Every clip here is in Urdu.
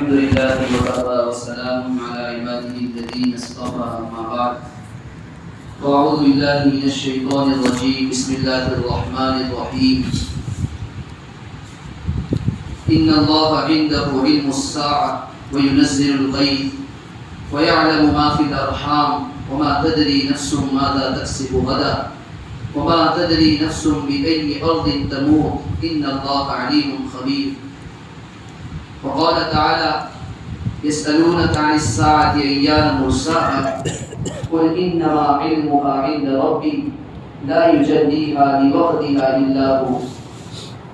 الحمد لله وكفى والسلام على عباده الذين اصطفى أما بعد فأعوذ بالله من الشيطان الرجيم بسم الله الرحمن الرحيم إن الله عنده علم الساعة وينزل الغيث ويعلم ما في الأرحام وما تدري نفس ماذا تكسب غدا وما تدري نفس بأي أرض تموت إن الله عليم خبير. وقال تعالى يسألونك عن الساعة أيان مرساها قل إنما علمها عند ربي لا يجليها لوقتها إلا هو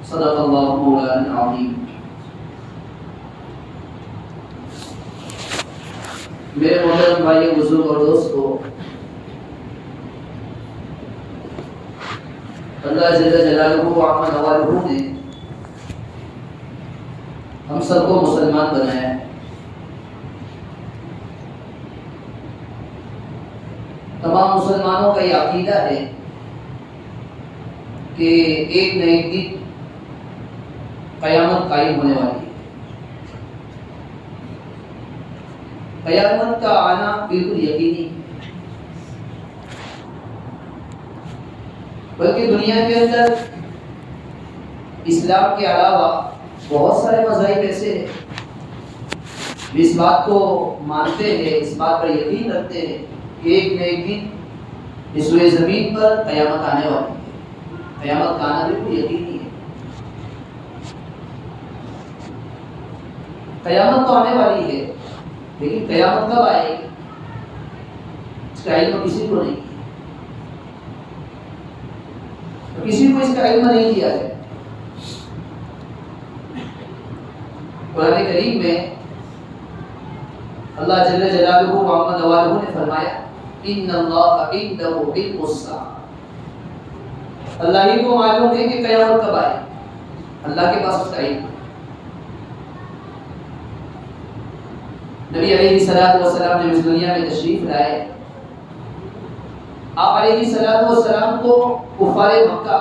صدق الله مولانا العظيم. میرے محترم بھائیو بزرگ اور دوستو، اللہ جل جلالہ وعظم نوالہ نے ہم سب کو مسلمان بنایا ہے۔ تمام مسلمانوں کا یہ عقیدہ ہے کہ ایک نہ ایک دن قیامت قائم ہونے والی ہے۔ قیامت کا آنا بالکل یقینی، بلکہ دنیا کے اندر اسلام کے علاوہ بہت سارے مذاہب ایسے ہیں جو اس بات کو مانتے ہیں، اس بات پر یقین رکھتے ہیں کہ ایک نہ ایک دن اس روئے زمین پر قیامت آنے والی ہے۔ قیامت کا آنا بالکل یقینی ہے۔ قیامت تو آنے والی ہے، لیکن قیامت کب آئے گی اس کا علم کسی کو نہیں، کسی کو اس کا علم نہیں دیا ہے۔ قرآن کریم میں اللہ جل جلالہ وعظم نوالہ نے فرمایا ان اللہ عندہ علم الساعہ، اللہ ہی کو معلوم ہے کہ قیامت کب آئے، اللہ کے پاس اس کا علم۔ نبی علیہ السلام نے اس دنیا میں تشریف لائے، آپ علیہ السلام کو کفار مکہ،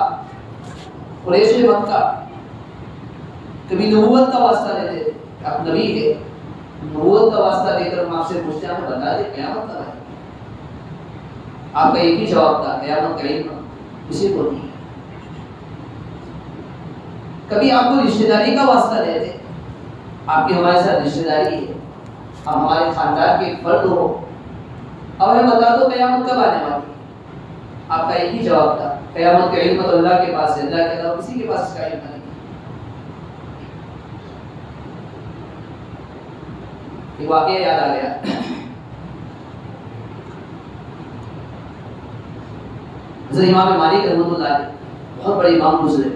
قریش مکہ کبھی نبوت کا واسطہ لیتے، آپ نبی ہے، نبوت کا واسطہ لے کر ہم آپ سے پوچھتے ہیں، بتا دیں قیامت کب ہے؟ آپ کا ایک ہی جواب تھا، قیامت کا علم کسی کو نہیں۔ کبھی آپ کو رشتہ داری کا واسطہ لیتے، آپ کی ہمارے ساتھ رشتہ داری ہے، آپ ہمارے خاندان کے فرد ہو، اب ہمیں بتا دو قیامت کب آنے والی ہے؟ آپ کا ایک ہی جواب تھا، قیامت کا علم تو اللہ کے پاس ہے، اللہ کے علاوہ کسی کے پاس اس کا علم نہیں۔ ایک واقعہ یاد آ گیا، حضرت امام مالک رحمۃ اللہ علیہ بہت بڑے امام گزرے،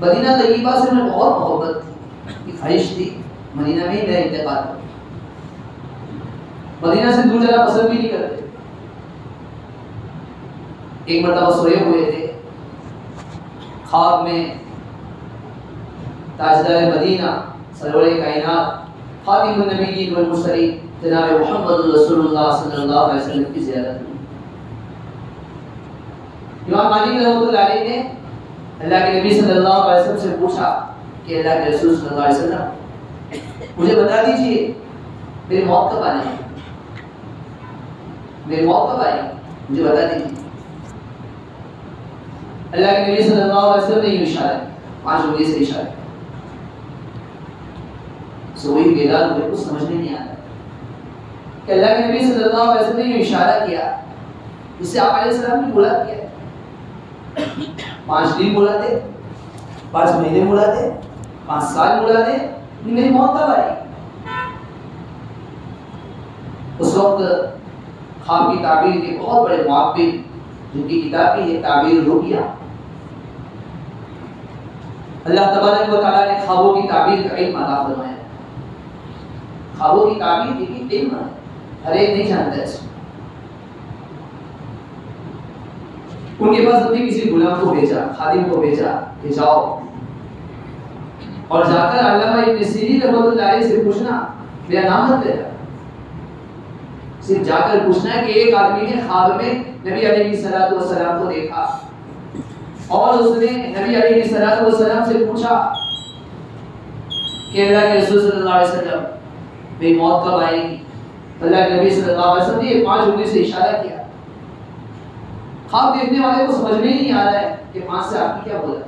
مدینہ طیبہ سے انہیں بہت محبت کی خواہش تھی، مدینہ میں ہی میرا انتقال ہو، مدینہ سے دور جانا پسند بھی نہیں کرتے۔ ایک مرتبہ سوئے ہوئے تھے، خواب میں تاجدار مدینہ سرور کائنات خاتم النبیین والمرسلین جناب محمد رسول اللہ صلی اللہ علیہ وسلم کی زیارت ہوئی۔ امام مالک رحمۃ اللہ علیہ نے اللہ کے نبی صلی اللہ علیہ وسلم سے پوچھا کہ اللہ کے رسول صلی اللہ علیہ وسلم مجھے بتا دیجئے میری موت کب آنے ہے، میری موت کب آئے گی، مجھے بتا دیجئے۔ اللہ کے نبی صلی اللہ علیہ وسلم نے یہ اشارہ 5 انگلی سے اشارہ سوئی بیدار ہوئے، کچھ سمجھنے نہیں آتا کہ اللہ کے نبی صلی اللہ علیہ وسلم نے یہ اشارہ کیا، جس سے آپ علیہ السلام نے بولا کیا 5 دن بولا دے، 5 مہینے بولا دے، 5 سال بولا دے، میری موت کب آئی؟ اس وقت خواب کی تعبیر کے بہت بڑے معبر جن کی کتاب بھی ہے تعبیر رؤیا، اللہ تبارک و تعالیٰ نے خوابوں کی تعبیر کا علم عطا فرمایا۔ خوابوں کی تعبیر دیکھیے علم ہے، ہر ایک نہیں جانتا ہے۔ ان کے پاس اپنے کسی غلام کو بھیجا، خادم کو بھیجا کہ جاؤ اور جا کر علامہ ابن سیرین رحمۃ اللہ علیہ سے پوچھنا، میرا نام مت لینا، صرف جا کر پوچھنا ہے کہ ایک آدمی نے خواب میں نبی علیہ السلام کو دیکھا اور اس نے نبی علیہ السلام سے پوچھا کہ اللہ کے رسول صلی اللہ علیہ وسلم میری موت کب آئے گی؟ اللہ کے نبی صلی اللہ علیہ وسلم نے یہ 5 انگلی سے اشارہ کیا. خواب دیکھنے والے کو سمجھ میں نہیں آ رہا ہے کہ 5 سے آپ کیا بولا.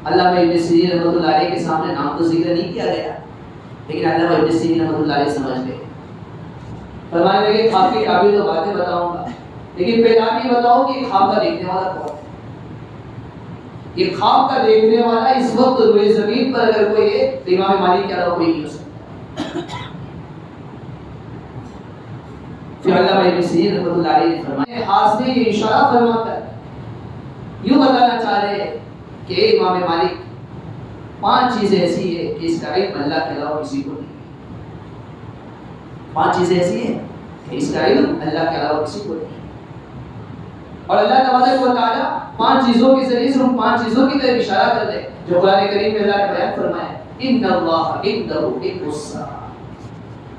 علامہ ابن سیرین رحمۃ اللہ علیہ کے سامنے نام تو ذکر نہیں کیا گیا، لیکن علامہ ابن سیرین رحمۃ اللہ علیہ سمجھ گئے. فرمانے لگے خواب کی تعبیر تو باتیں بتاؤں گا، لیکن پہلے آپ یہ بتاؤ کہ خواب کا دیکھنے والا کون ہے؟ یہ خواب کا دیکھنے والا اس وقت روئے زمین پر اگر کوئی ہے تو امام مالک کے علاوہ کوئی نہیں ہو سکتا. پھر علامہ ابن سیرین رحمۃ اللہ علیہ نے فرمایا، ہاتھ سے یہ اشارہ فرما کر یوں بتانا چاہ رہے ہیں کہ امام مالک 5 چیزیں ایسی ہے کہ اس کا علم اللہ کے علاوہ کسی کو نہیں. 5 چیزیں ایسی ہیں کہ اس کا علم اللہ کے علاوہ کسی کو نہیں. اور اللہ تبارک و تعالیٰ 5 چیزوں کے ذریعے سے ان 5 چیزوں کی طرف اشارہ کر دے جو قرآن کریم میں اللہ نے بیان فرمایا. ان اللہ عنده علم الساعہ.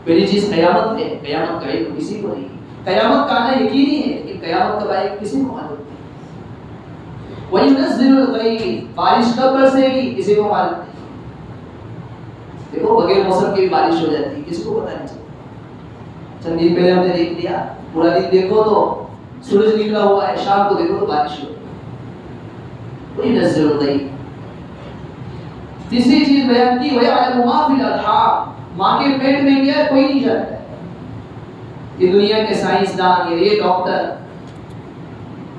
پہلی چیز قیامت ہے. قیامت کا علم کسی کو نہیں. قیامت کا آنا یقینی ہے لیکن قیامت کب آئے کسی کو معلوم نہیں. وَيُنَزِّلُ الْغَيْثَ. بارش کب برسے گی کسی کو معلوم نہیں. دیکھو بغیر موسم کی بھی بارش ہو جاتی ہے، کسی کو پتہ نہیں چلتا. چند دن پہلے ہم نے دیکھ لیا، پورا دن دیکھو تو سورج نکلا ہوا ہے، شام کو دیکھو تو بارش ہو رہی ہے. وَيُنَزِّلُ الْغَيْثَ. تیسری چیز بیان کی وَيَعْلَمُ مَا فِي الْأَرْحَامِ. ماں کے پیٹ میں کیا ہے کوئی نہیں جانتا ہے. یہ دنیا کے سائنسدان یہ ڈاکٹر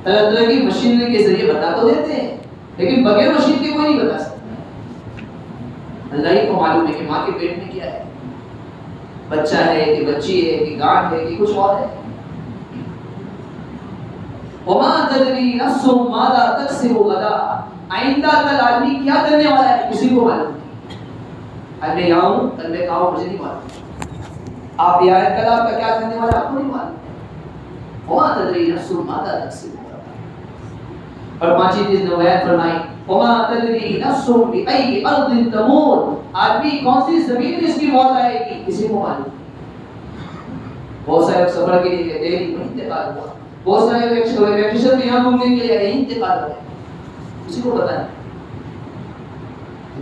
طرح طرح کی مشینری کے ذریعے بتا تو دیتے ہیں، لیکن بغیر مشین کے کوئی نہیں بتا سکتا. اللہ ہی کو معلوم ہے کہ ماں کے پیٹ میں کیا ہے، بچہ ہے کہ بچی ہے کہ گانٹ ہے کہ کچھ اور ہے. وَمَا تَدْرِي نَفْسٌ مَاذَا تَكْسِبُ غَدًا. آئندہ کل آدمی کیا کرنے والا ہے کسی کو معلوم نہیں. آج میں یہاں ہوں کل میں کہاں ہوں مجھے نہیں معلوم. آپ یہاں کل آپ کا کیا کرنے والا آپ کو نہیں معلوم. وَمَا تَدْرِي نَفْسٌ مَاذَا تَكْسِبُ. اور 5 چیز نے بیان فرمائی. وَمَا تَدْرِي نَفْسٌ بِأَيِّ أَرْضٍ تَمُوتُ. آدمی کون سی زمین میں اس کی موت آئے گی کسی کو معلوم نہیں. بہت سارے سفر کے لیے گئے دہلی میں انتقال ہوا، بہت سارے ویکیشن میں یہاں گھومنے کے لیے گئے انتقال ہو گیا، کسی کو پتہ نہیں.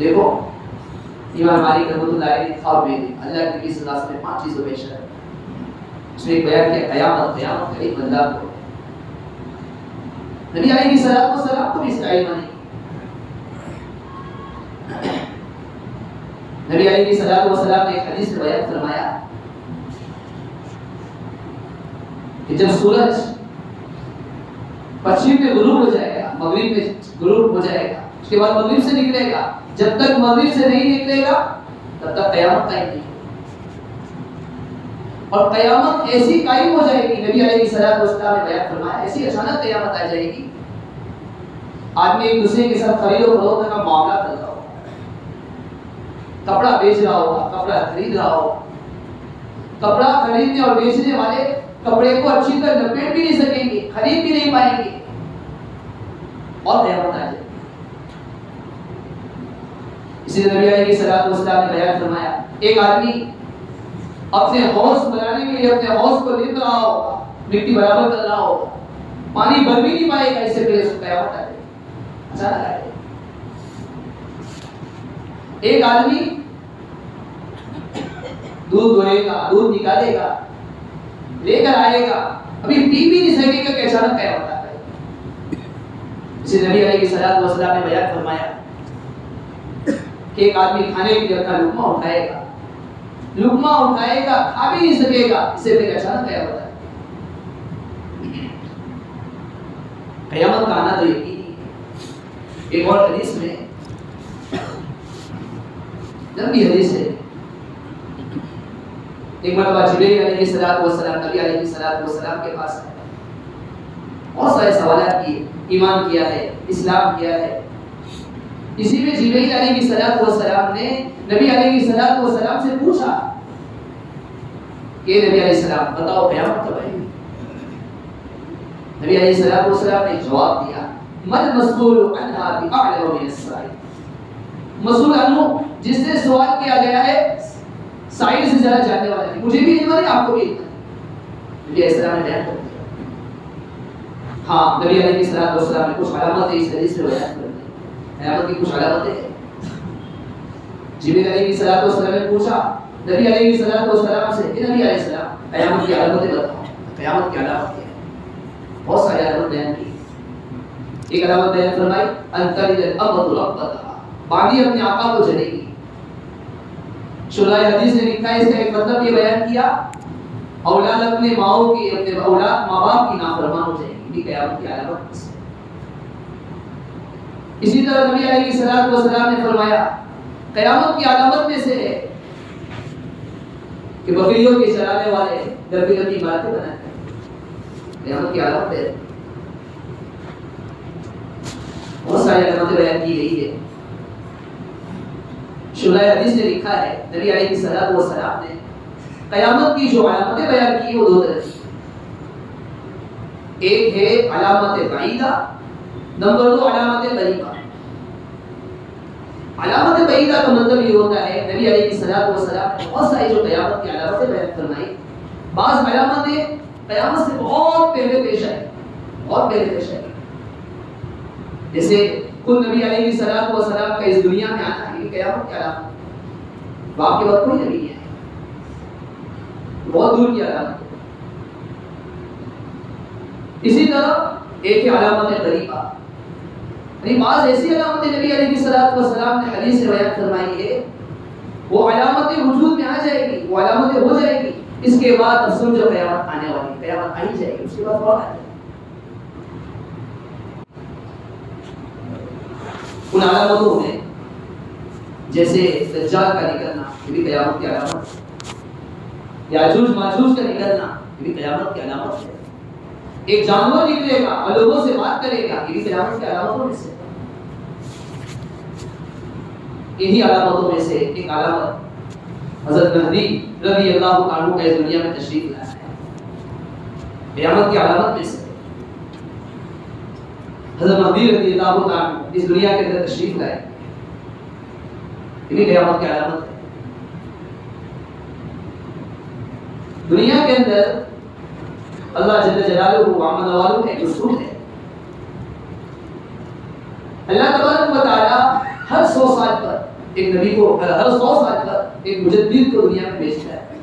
دیکھو امام مالک رحمۃ اللہ علیہ نے خواب میں اللہ کے نبی صلی اللہ علیہ وسلم نے 5 چیزوں پیش کر اس نے بیان کیا قیامت کا ایک بندہ کو. نبی علیہ السلام کو بھی اس کا علم نہیں. نبی علیہ السلام نے ایک حدیث میں بیان فرمایا کہ جب سورج پشچم میں غروب ہو جائے گا، مغرب میں غروب ہو جائے گا، اس کے بعد مغرب سے نکلے گا، جب تک مغرب سے نہیں نکلے گا تب تک قیامت قائم نہیں. اور قیامت ایسی قائم ہو جائے گی، نبی علیہ السلام نے بیان فرمایا ایسی اچانک قیامت آ جائے گی آدمی ایک دوسرے کے ساتھ خرید و فروخت کا معاملہ کر رہا ہوگا، کپڑا بیچ رہا ہوگا، کپڑا خرید رہا ہوگا. کپڑا خریدنے اور بیچنے والے کپڑے کو اچھی طرح لپیٹ بھی نہیں سکیں گے، خرید بھی نہیں پائیں گے اور قیامت آ جائے گی. اسی لیے نبی علیہ السلام نے بیان فرمایا ایک آدمی اپنے حوض بنانے کے لیے اپنے حوض کو لے رہا ہوگا، مٹی برابر کر رہا ہوگا، پانی بھر بھی نہیں پائے گا، اس سے پہلے اس کو قیامت آ جائے گی. اچانک آ جائے گی. ایک آدمی دودھ دھوئے گا، دودھ نکالے گا، لے کر آئے گا، ابھی پی بھی نہیں سکے گا کہ اچانک قیامت آ جائے گی. اسی نبی علیہ السلام نے بیان فرمایا کہ ایک آدمی کھانے کے لیے اپنا لقمہ اٹھائے گا، لقمہ اٹھائے گا، کھا بھی نہیں سکے گا، اس سے پہلے اچانک قیامت آ جائے گی. قیامت کا آنا تو یقینی ہے. ایک اور حدیث میں لمبی حدیث ہے، ایک مرتبہ جبریل علیہ السلام نبی علیہ السلام کے پاس آئے، بہت سارے سوالات کیے، ایمان کیا ہے، اسلام کیا ہے. اسی میں جبریل علیہ السلام نے نبی علیہ السلام سے پوچھا کہ نبی علیہ السلام بتاؤ قیامت کب آئے گی. نبی علیہ السلام نے جواب دیا من مسئول عنہا بأعلم من السائل. مسئول عنہ جس سے سوال کیا گیا ہے سائل سے زیادہ جاننے والا ہے. مجھے بھی علم ہے، آپ کو بھی علم ہے. نبی علیہ السلام نے بیان کر دیا. ہاں نبی علیہ السلام نے کچھ علامات اس حدیث سے بیان کر دی. قیامت کی کچھ علامتیں ہیں. جبریل علیہ السلام نے پوچھا نبی علیہ السلام سے کہ نبی علیہ السلام قیامت کی علامتیں بتاؤ، قیامت کی علامت کیا ہے؟ بہت ساری علامت بیان کی. ایک علامت بیان فرمائی ان تلد الامۃ ربتہا، باندھی اپنے آقا کو چلے گی. شرح حدیث نے لکھا ہے اس کا ایک مطلب یہ بیان کیا اولاد اپنے ماؤں کی، اپنے اولاد ماں باپ کی نافرمان ہو جائے گی، یہ قیامت کی علامت ہے. اسی طرح نبی علیہ السلام نے فرمایا قیامت کی علامت میں سے ہے کہ بکریوں کے چرانے والے لمبی لمبی عمارتیں بنائیں. قیامت کی علامت ہے. بہت ساری علامتیں بیان کی گئی ہے. شرح حدیث نے لکھا ہے نبی علیہ السلام نے قیامت کی جو علامتیں بیان کی وہ دو طرح کی. ایک ہے علامت بعیدہ، نمبر 2 علامت قریبہ. علامت بعیدہ کا مطلب یہ ہوتا ہے نبی علیہ السلام نے بہت ساری جو قیامت کی علامتیں بیان فرمائی. بعض علامتیں قیامت سے بہت پہلے پیش آئی، بہت پہلے پیش آئی. جیسے خود نبی علیہ السلام کا اس دنیا میں آنا ہے، یہ قیامت کی علامت ہے. باپ کے وقت کوئی نبی نہیں ہے، بہت دور کی علامت ہے. اسی طرح ایک ہے علامت قریبہ، یعنی بعض ایسی علامتیں نبی علیہ السلام نے حدیث سے بیان فرمائی ہے وہ علامتیں وجود میں آ جائے گی، وہ علامتیں ہو جائے گی. اس کے بعد اب سمجھو قیامت آنے والی، قیامت آ ہی جائے گی، اس کے بعد کون آ جائے گی. ان علامتوں میں جیسے دجال کا نکلنا یہ بھی قیامت کی علامت ہے، یاجوج ماجوج کا نکلنا یہ بھی قیامت کی علامت ہے. ایک جانور نکلے گا اور لوگوں سے بات کرے گا، یہ بھی قیامت کی علامتوں میں سے. انہی علامتوں میں سے ایک علامت حضرت مہدی رضی اللہ عنہ کا اس دنیا میں تشریف لانا ہے، قیامت کی علامت میں سے. حضرت مہدی رضی اللہ عنہ اس دنیا کے اندر تشریف لائے، یہ بھی قیامت کی علامت ہے. دنیا کے اندر اللہ جل جلالہ و عمل والوں کا ایک اصول ہے. اللہ تبارک و تعالی ہر 100 سال پر ایک نبی کو، ہر 100 سال پر ایک مجدد کو دنیا میں بھیجتا ہے.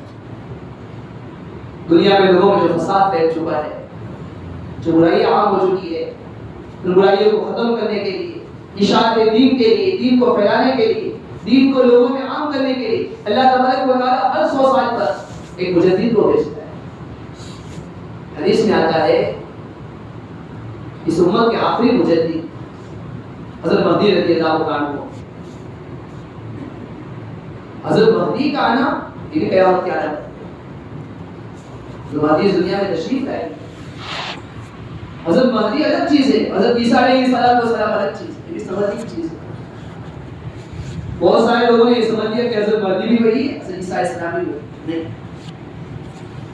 دنیا میں لوگوں میں جو فساد پھیل چکا ہے، جو برائی عام ہو چکی ہے، ان برائیوں کو ختم کرنے کے لیے، اشاعت دین کے لیے، دین کو پھیلانے کے لیے، دین کو لوگوں میں عام کرنے کے لیے اللہ تبارک و تعالی ہر 100 سال پر ایک مجدد کو بھیجتا ہے. حدیث میں آتا ہے اس امت کے آخری مجدد حضرت مہدی رضی اللہ عنہ. حضرت مہدی کا آنا یہ بھی قیامت کی علامت ہے. جو مہدی اس دنیا میں تشریف لائے، حضرت مہدی الگ چیز ہے، حضرت عیسیٰ علیہ السلام الگ چیز ہے، یہ بھی سمجھنے کی چیز ہے. بہت سارے لوگوں نے یہ سمجھ لیا کہ حضرت مہدی بھی وہی ہے، حضرت عیسیٰ علیہ السلام بھی وہی نہیں.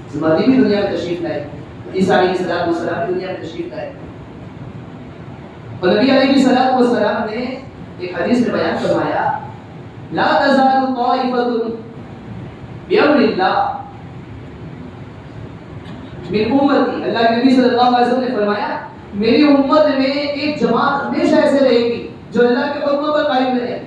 حضرت مہدی بھی دنیا میں تشریف لائے، عیسیٰ علیہ السلام بھی دنیا میں تشریف لائے. اور نبی علیہ السلام نے ایک حدیث میں بیان فرمایا لا تزال طائفة بأمر اللہ من امتی. اللہ کے نبی صلی اللہ علیہ وسلم نے فرمایا میری امت میں ایک جماعت ہمیشہ ایسے رہے گی جو اللہ کے حکم پر قائم رہے.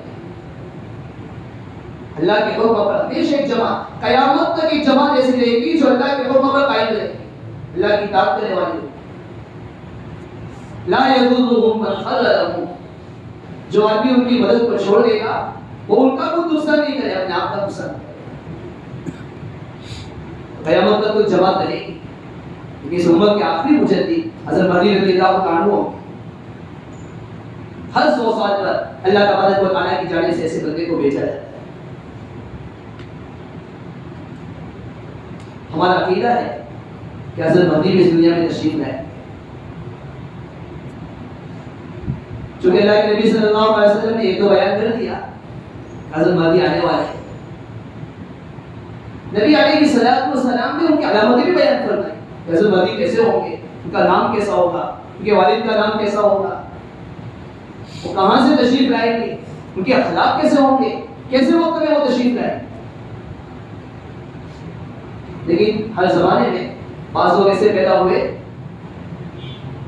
اللہ کے حکم پر ہمیشہ ایک جماعت، قیامت تک ایک جماعت ایسی رہے گی جو اللہ کے حکم پر قائم رہے گی، اللہ کی اطاعت کرنے والی ہوگی. لا يضرهم من خذلهم، جو آدمی ان کی مدد کو چھوڑ دے گا وہ ان کا خود نقصان نہیں کرے، اپنے آپ کا نقصان کرے. قیامت تک کوئی جماعت رہے گی کیونکہ اس امت کے آخری مجدد حضرت مہدی رضی اللہ عنہ ہر 100 سال پر اللہ تبارک و تعالیٰ کی جانب سے ایسے بندے کو بھیجا جاتا ہے. ہمارا عقیدہ ہے کہ حضرت مہدی بھی اس دنیا میں تشریف لائے. چونکہ اللہ کے نبی صلی اللہ علیہ وسلم نے یہ تو بیان کر دیا حضرت مہدی آنے والے ہیں. نبی علیہ السلام نے ان کی علامتیں بھی بیان فرمائی کہ حضرت مہدی کیسے ہوں گے، ان کا نام کیسا ہوگا، ان کے والد کا نام کیسا ہوگا، وہ کہاں سے تشریف لائیں گے، ان کے اخلاق کیسے ہوں گے، کیسے وقت میں وہ تشریف لائیں. لیکن ہر زمانے میں بعض لوگ ایسے پیدا ہوئے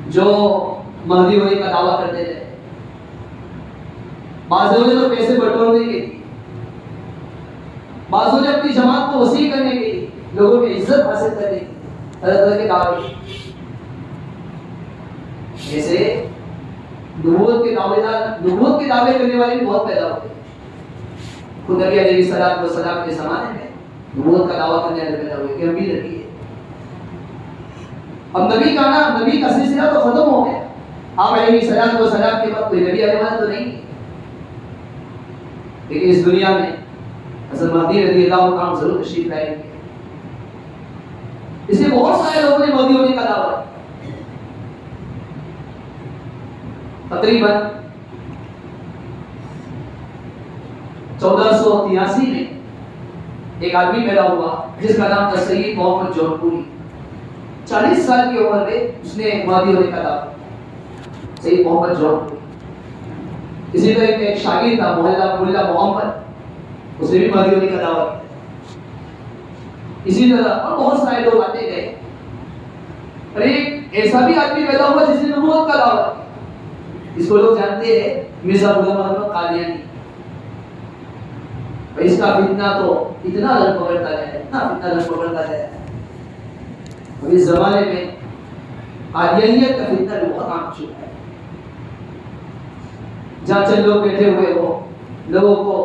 جو مہدی ہونے کا دعویٰ کرتے رہے. بعض لوگوں نے تو پیسے بٹورنے کے لیے بعضوں نے اپنی جماعت کو وسیع کرنے کے لیے، لوگوں میں عزت حاصل کرنے کے لیے طرح طرح کے دعوے، جیسے نبوت کے دعوے کرنے والے بھی بہت پیدا ہوتے ہیں۔ خود نبی علیہ الصلوۃ والسلام کے زمانے میں نبوت کا دعویٰ کرنے والے پیدا ہوئے کہ ہم بھی نبی ہیں۔ اب نبی کا سلسلہ تو ختم ہو گیا، آپ علیہ الصلوۃ والسلام کے بعد کوئی نبی آنے والا تو نہیں ہے، لیکن اس دنیا میں حضرت مہدی رضی اللہ عنہ ضرور تشریف لائیں گے۔ اس لیے بہت سارے لوگوں نے مہدی ہونے کا دعویٰ کیا۔ تقریباً 1483 میں ایک آدمی پیدا ہوا جس کا نام تھا سید محمد جونپوری۔ 40 سال کی عمر میں اس نے مہدی ہونے کا دعویٰ کیا، سید محمد جونپوری۔ اسی طرح ایک شاگرد تھا ملا محمد، اس نے بھی مہدی ہونے کا دعویٰ کیا۔ اسی طرح اور بہت سارے لوگ آتے گئے، اور ایک ایسا بھی آدمی پیدا ہوا جس نے نبوت کا دعویٰ کیا، اس کو لوگ جانتے ہیں مرزا غلام احمد قادیانی۔ اس کا فتنہ تو اتنا رنگ پکڑتا ہے، اتنا فتنہ رنگ پکڑتا ہے، اور اس زمانے میں قادیانیت کا فتنہ بھی بہت عام چکا ہے۔ جہاں چند لوگ بیٹھے ہوئے ہو، لوگوں کو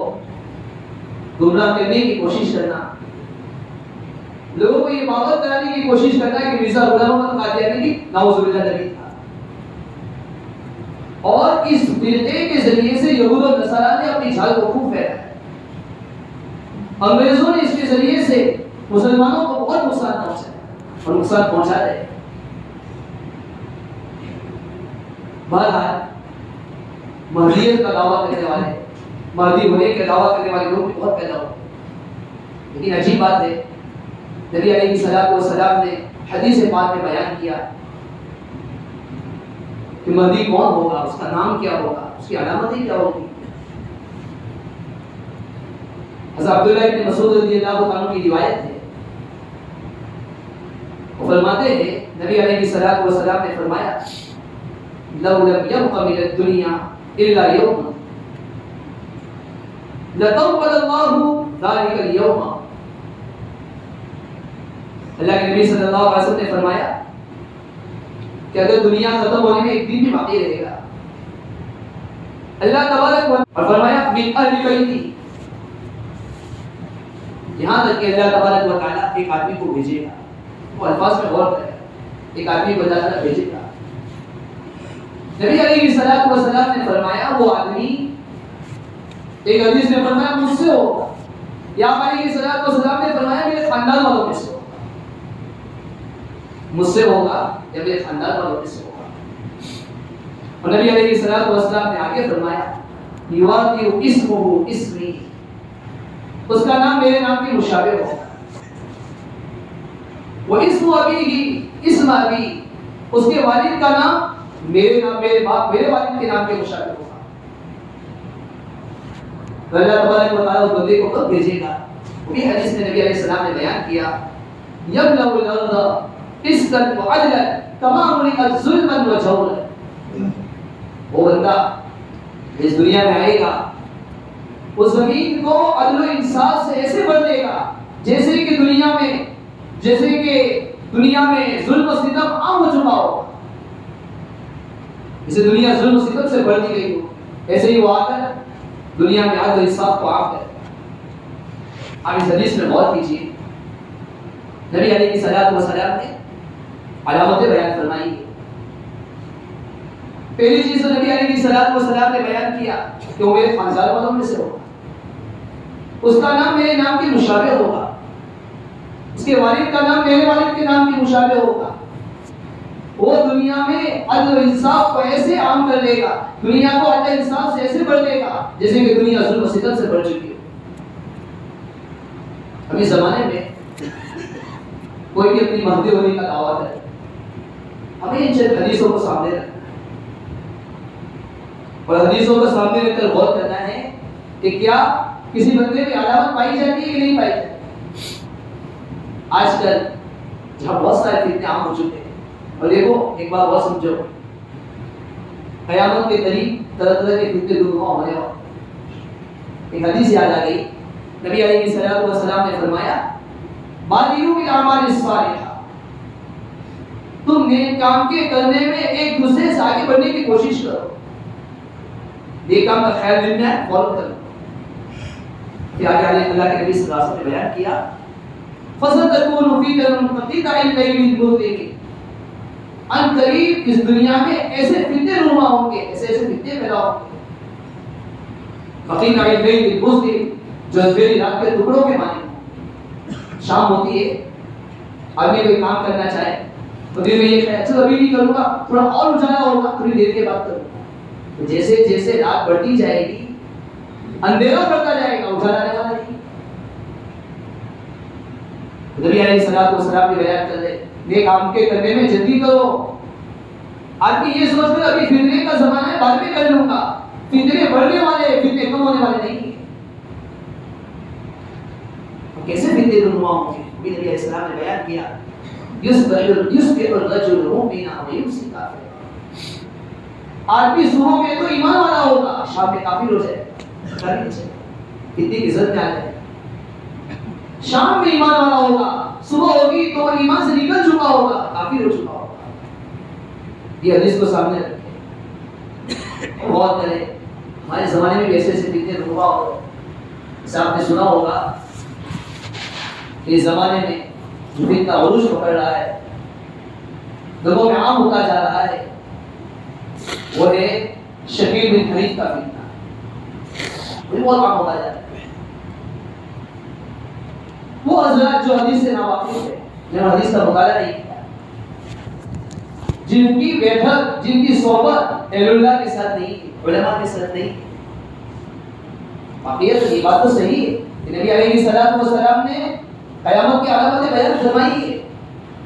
گمراہ کرنے کی کوشش کرنا، لوگوں کو یہ باور کرانے کی کوشش کرنا ہے کہ مرزا غلام احمد قادیانی بھی نعوذ باللہ نبی تھا، اور اس فرقے کے ذریعے سے یہود و نصارہ نے اپنی جھال کو خوب پھیلایا۔ انگریزوں نے اس کے ذریعے سے مسلمانوں کو بہت نقصان پہنچایا اور نقصان پہنچا رہے۔ بہرحال مہدیت کا دعویٰ کرنے والے، مہدی ہونے کا دعویٰ کرنے والے لوگ بھی بہت پیدا ہوئے، لیکن عجیب بات ہے نبی علیہ الصلوۃ والسلام نے حدیث پاک میں بیان کیا کہ مہدی کون ہوگا، اس کا نام کیا ہوگا، اس کی علامتیں کیا ہوگی۔ حضرت عبداللہ ابن مسعود رضی اللہ عنہ کی روایت ہے، وہ فرماتے ہیں نبی علیہ الصلوۃ والسلام نے فرمایا لو لم يبق من الدنيا الا يوم لطول الله ذلك اليوم۔ اللہ کے نبی صلی اللہ علیہ وسلم نے فرمایا کہ اگر دنیا ختم ہونے میں ایک دن بھی باقی رہے گا، اللہ تبارک اور فرمایا من اہل بیتی، یہاں تک کہ اللہ تبارک و تعالیٰ ایک آدمی کو بھیجے گا، وہ الفاظ میں غور کرے، ایک آدمی کو اللہ تعالیٰ بھیجے گا۔ نبی علیہ الصلوۃ والسلام نے فرمایا وہ آدمی، ایک حدیث میں فرمایا مجھ سے ہوگا، یا علیہ الصلوۃ والسلام نے فرمایا میرے خاندان والوں میں سے ہوگا، مجھ سے ہوگا یا میرے خاندان والوں میں سے ہوگا۔ اور نبی علیہ الصلوۃ والسلام نے آگے فرمایا یواتی اسمہ اسمی، اس کا نام میرے نام کے مشابہ ہوگا، وہ اسم ابی اسم ابی، اس کے والد کا نام میرے والد کے نام کے مشابہ ہوگا۔ اللہ تبارک و تعالیٰ اس بندے کو کب بھیجے گا، وہ بھی حدیث میں نبی علیہ السلام نے بیان کیا یملأ الارض قسطا وعدلا کما ملئت ظلما وجورا۔ وہ بندہ اس دنیا میں آئے گا، اس زمین کو عدل و انصاف سے ایسے بھر دے گا جیسے کہ دنیا میں ظلم و ستم عام ہو چکا ہو، جسے دنیا ظلم و ستم سے بھر دی گئی ہو، ایسے ہی وہ آ کر دنیا میں عدل و انصاف کو عام کرے۔ آپ اس حدیث میں غور کیجیے، نبی علیہ الصلوۃ والسلام نے علامتیں بیان فرمائی ہیں۔ پہلی چیز تو نبی علیہ الصلوۃ والسلام نے بیان کیا کہ وہ میرے خاندان والوں میں سے ہوگا، اس کا نام میرے نام کے مشابہ ہوگا، اس کے والد کا نام میرے والد کے نام کے مشابہ ہوگا، وہ دنیا میں عدل و انصاف کو ایسے عام کر دے گا، دنیا کو عدل و انصاف سے ایسے بھر دے گا جیسے کہ دنیا ظلم و ستم سے بھر چکی ہو۔ ابھی زمانے میں کوئی بھی اپنی مہدی ہونے کا دعویٰ کرے، ہمیں ان چند حدیثوں کو سامنے رکھنا ہے اور حدیثوں کو سامنے رکھ کر غور کرنا ہے کہ کیا کسی بندے میں علامت پائی جاتی ہے کہ نہیں پائی جاتی۔ آج کل جہاں بہت سارے فتنے عام ہو چکے ہیں، اور دیکھو ایک بات بہت سمجھو، قیامت کے قریب طرح طرح کے فتنے دور ہونے والے۔ ایک حدیث یاد آ گئی نبی علیہ الصلوۃ والسلام نے فرمایا بادروا بالاعمال الصالحہ، تم نیک کام کے کرنے میں ایک دوسرے سے آگے بڑھنے کی کوشش کرو، نیک کام کا خیال ملنا ہے فالو کرو۔ پھر آگے اللہ کے نبی صلی اللہ علیہ وسلم نے بیان کیا فَسَتَكُونُ فِتَنٌ كَقِطَعِ اللَّيْلِ الْمُظْلِمِ، ان قریب اس دنیا میں ایسے فتنے رونما ہوں گے، ایسے فتنے پیدا ہوں گے، كَقِطَعِ اللَّيْلِ الْمُظْلِمِ، جو اندھیری رات کے ٹکڑوں کے مانند ہوں۔ شام ہوتی ہے، آدمی کوئی کام کرنا چاہے تو دل میں یہ خیال چلو ابھی نہیں کروں گا، تھوڑا اور اجالا ہوگا، تھوڑی دیر کے بعد کروں گا۔ تو جیسے جیسے رات بڑھتی جائے گی اندھیرا بڑھتا جائے گا، اجالا آنے والا نہیں۔ نبی علیہ الصلوۃ والسلام نے بیان کر دے نیک کام کے کرنے میں جلدی کرو۔ آدمی یہ سوچ کر ابھی فتنے کا زمانہ ہے بعد میں کر لوں گا، فتنے بڑھنے والے فتنے کم ہونے والے نہیں ہیں۔ کیسے فتنے رونما ہوں گے؟ نبی علیہ السلام نے بیان کیا یصبح الرجل مؤمنا ویمسی کافرا، آدمی صبح میں تو ایمان والا ہوگا، شام میں کافر ہو جائے گا، فتنے کی زد میں آ جائے۔ شام میں ایمان والا ہوگا، صبح ہوگی تو ایمان سے نکل چکا ہوگا، کافر ہو چکا ہوگا۔ یہ حدیث کو سامنے رکھیں، غور کریں۔ ہمارے زمانے میں بھی ایسے ایسے فتنے رونما ہو رہے ہیں۔ جیسے آپ نے سنا ہوگا کہ اس زمانے میں جو فتنہ عروج پکڑ رہا ہے، لوگوں میں عام ہوتا جا رہا ہے، وہ ہے شکیل بن حنیف کا فتنہ، وہ بہت عام ہوتا جا رہا ہے۔ وہ حضرات جو حدیث سے ناواقف ہے، جنہوں نے حدیث کا مطالعہ نہیں کیا، جن کی بیٹھک، جن کی صحبت اہل اللہ کے ساتھ نہیں، علماء کے ساتھ نہیں، واقعیت یہ بات تو صحیح ہے کہ نبی علیہ الصلوۃ والسلام نے قیامت کی علامتیں بیان فرمائی ہے،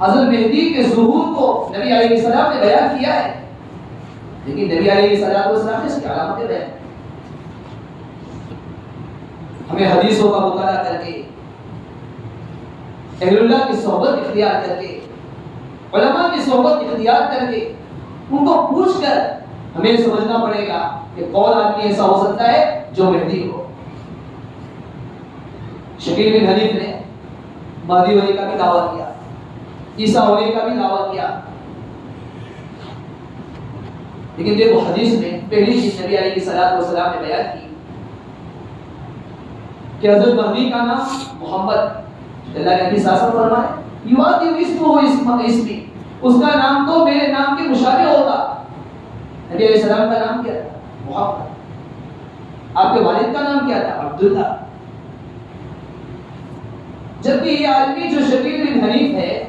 حضرت مہدی کے ظہور کو نبی علیہ السلام نے بیان کیا ہے، لیکن نبی علیہ الصلوۃ والسلام نے اس کی علامتیں بیان کی۔ ہمیں حدیثوں کا مطالعہ کر کے، اہل اللہ کی صحبت اختیار کر کے، علماء کی صحبت اختیار کر کے، ان کو پوچھ کر ہمیں سمجھنا پڑے گا کہ کون آدمی ایسا ہو سکتا ہے جو مہدی ہو۔ شکیل بن حنیف نے مہدی ہونے کا بھی دعویٰ کیا، عیسیٰ ہونے کا بھی دعویٰ کیا، لیکن دیکھو حدیث میں پہلی چیز نبی علیہ الصلوۃ والسلام نے بیان کی کہ حضرت مہدی کا نام محمد، اللہ کے نبی صلی اللہ علیہ وسلم فرمائے یوادی اسمہ اسمی، اس کا نام تو میرے نام کے مشابہ ہوگا۔ نبی علیہ السلام کا نام کیا تھا؟ محمد۔ آپ کے والد کا نام کیا تھا؟ عبداللہ۔ جبکہ یہ آدمی جو شکیل بن حنیف ہے،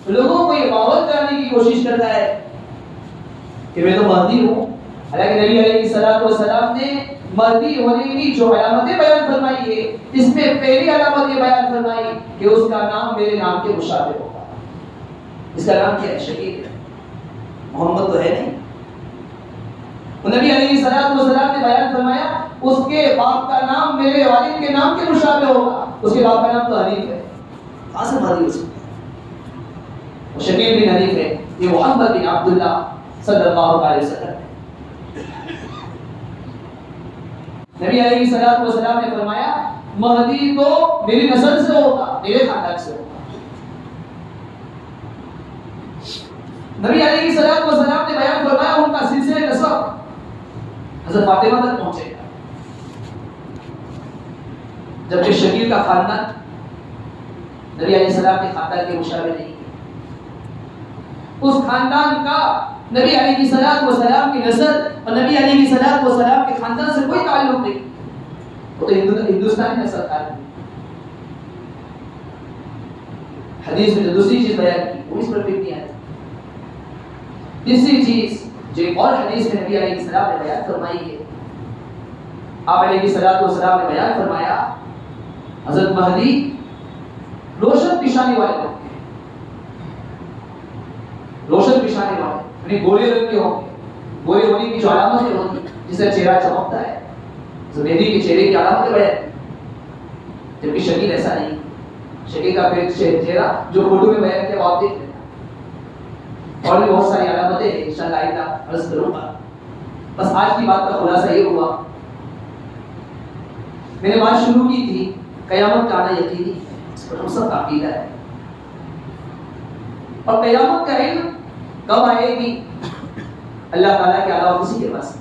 لوگوں کو یہ باور کرانے کی کوشش کرتا ہے کہ میں تو مہدی ہوں، حالانکہ نبی علیہ الصلوۃ والسلام نے مہدی ہونے کی جو علامتیں بیان فرمائی ہے، اس میں پہلی علامت یہ بیان فرمائی کہ اس کا نام میرے نام کے مشابہ ہوگا۔ اس کا نام کیا ہے؟ شکیل، محمد تو ہے نہیں۔ نبی علیہ الصلوۃ والسلام نے بیان فرمایا اس کے باپ کا نام میرے والد کے نام کے مشابہ ہوگا، اس کے باپ کا نام تو حنیف ہے، کہاں سے مہدی ہو سکتا ہے؟ شکیل بن حنیف ہے، یہ محمد بن عبداللہ صلی اللہ علیہ وسلم۔ نبی علیہ الصلوۃ والسلام نے فرمایا مہدی تو میری نسل سے ہوگا، میرے خاندان سے ہوگا۔ نبی علیہ الصلوۃ والسلام نے بیان فرمایا ان کا سلسلہ نسب حضرت فاطمہ تک پہنچے گا، جبکہ شکیل کا خاندان نبی علیہ السلام کے خاندان کے مشابہ نہیں ہے۔ اس خاندان کا نبی علیہ الصلوۃ والسلام کی نسل اور نبی علیہ الصلوۃ والسلام کے خاندان سے کوئی تعلق نہیں، وہ تو ہندوستانی نسل تھا۔ حدیث میں جو دوسری چیز بیان کی وہ اس پر فٹ نہیں آئی۔ تیسری چیز جو ایک اور حدیث میں نبی علیہ السلام نے بیان فرمائی ہے، آپ علیہ الصلوۃ والسلام نے بیان فرمایا حضرت مہدی روشن پیشانی والے ہوں گے، روشن پیشانی والے یعنی گورے رنگ کے ہوں گے۔ گورے ہونے کی جو علامتیں ہوتی ہیں جس سے چہرہ چمکتا ہے، مہدی کے چہرے کی علامتیں بیان، جبکہ شکیل ایسا نہیں۔ شکیل کا پھر چہرہ جو فوٹو میں بیان کیا وہ آپ دیکھ لینا، اور بھی بہت ساری علامتیں ہیں، انشاءاللہ آئندہ عرض کروں گا۔ بس آج کی بات کا خلاصہ یہ ہوا میں نے بات شروع کی تھی قیامت کا آنا یقینی ہے، اس پر ہم سب کا عقیدہ ہے، اور قیامت کا علم کب آئے گی اللہ تعالیٰ کے علاوہ کسی کے پاس۔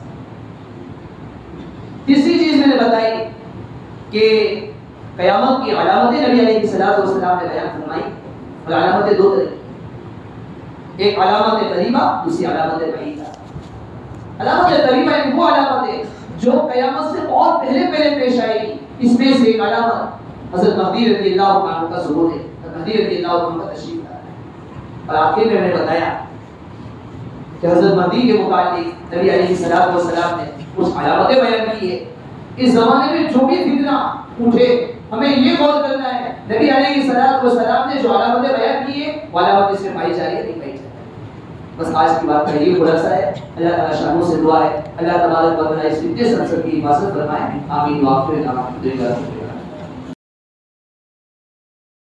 تیسری چیز میں نے بتائی کہ قیامت کی علامتیں نبی علیہ السلام نے بیان فرمائی، اور علامتیں دو طرح کی، ایک علامت قریبہ، دوسری علامت بعیدہ۔ علامت قریبہ ایک وہ علامت ہے جو قیامت سے بہت پہلے پیش آئے گی۔ اس میں سے ایک علامت حضرت مہدی رضی اللہ عنہ کا ظہور ہے، مہدی رضی اللہ عنہ کا تشریف لانا ہے۔ اور آخر میں نے بتایا کہ حضرت مہدی کے متعلق نبی علیہ السلام نے کچھ علامتیں بیان کی ہے۔ اس زمانے میں جو بھی فتنہ اٹھے ہمیں یہ غور کرنا ہے نبی علیہ السلام نے جو علامتیں بیان کی ہے وہ علامت اس میں پائی جا رہی ہے نہیں پائی جا رہی۔ بس آج کی بات کا یہ خلاصہ ہے۔ اللہ تعالیٰ شانوں سے دعا ہے اللہ تبارک و تعالیٰ اس فتنے سے ہم سب کی حفاظت فرمائے، آمین۔